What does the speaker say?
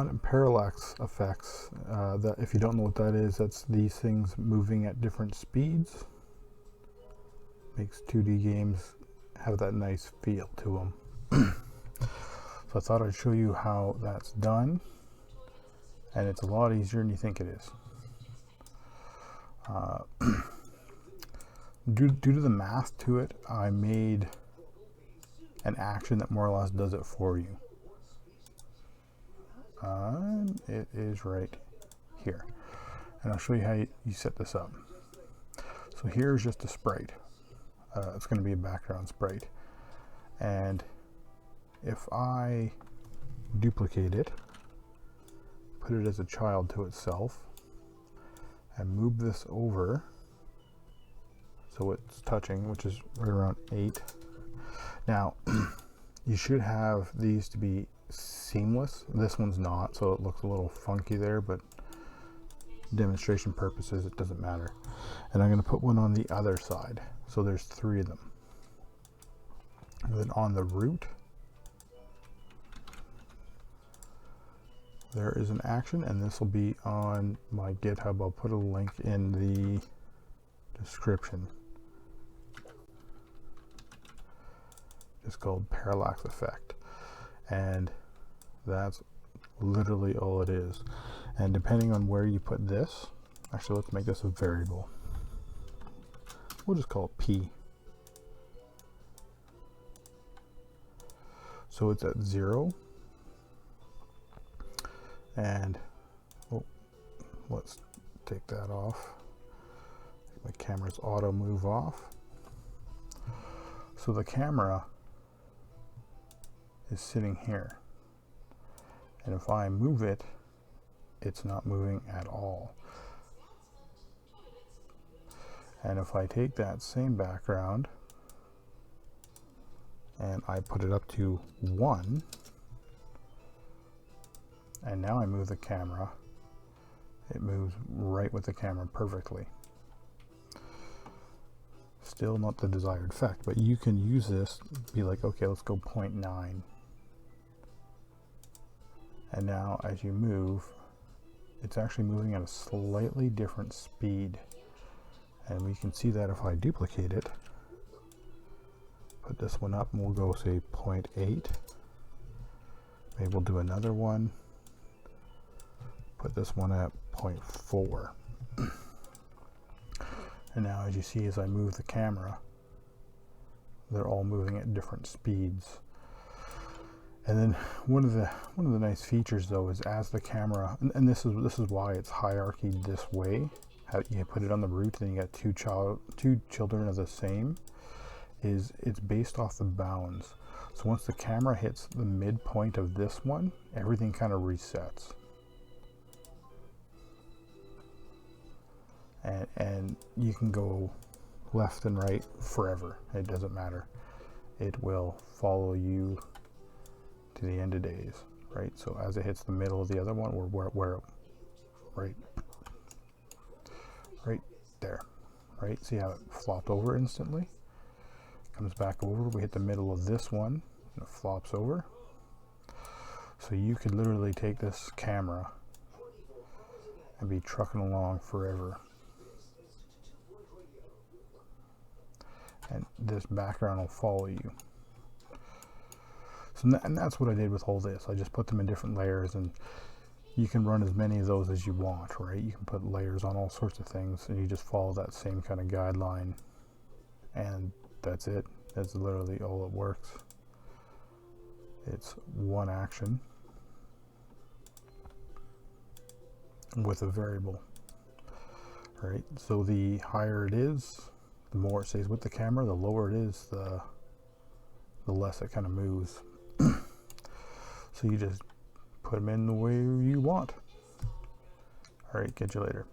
on parallax effects, that if you don't know what that is, that's these things moving at different speeds. Makes 2D games have that nice feel to them. So I thought I'd show you how that's done, and it's a lot easier than you think it is. Due to the math to it, I made an action that more or less does it for you. It is right here, and I'll show you how you set this up. So here's just a sprite. It's going to be a background sprite, and if I duplicate it, put it as a child to itself, and move this over so it's touching, which is right around 8. Now you should have these to be seamless. This one's not, so it looks a little funky there, but demonstration purposes it doesn't matter. And I'm going to put one on the other side, so there's 3 of them. And then on the root there is an action, and this will be on my GitHub. I'll put a link in the description. It's called Parallax Effect, and that's literally all it is. And depending on where you put this, actually let's make this a variable. We'll just call it P. So it's at 0, and let's take that off. My camera's auto move off. So the camera is sitting here, and if I move it, it's not moving at all. And if I take that same background and I put it up to 1, and now I move the camera, it moves right with the camera perfectly. Still not the desired effect, but you can use this, be like, okay, let's go 0.9. And now as you move, it's actually moving at a slightly different speed. And we can see that if I duplicate it, put this one up, and we'll go say 0.8. Maybe we'll do another one, put this one at 0.4. And now as you see, as I move the camera, they're all moving at different speeds. And then one of the nice features though is as the camera, and this is why it's hierarchied this way. How you put it on the root, and you got two children of the same. Is it's based off the bounds. So once the camera hits the midpoint of this one, everything kind of resets. And you can go left and right forever. It doesn't matter. It will follow you to the end of days, right? So as it hits the middle of the other one, we're right there, right? See how it flopped over instantly? Comes back over, we hit the middle of this one, and it flops over. So you could literally take this camera and be trucking along forever. And this background will follow you. So and that's what I did with all this. I just put them in different layers, and you can run as many of those as you want, right? You can put layers on all sorts of things, and you just follow that same kind of guideline, and that's it. That's literally all it works. It's one action with a variable, right? So the higher it is, the more it stays with the camera. The lower it is, the less it kind of moves. So you just put them in the way you want. All right, catch you later.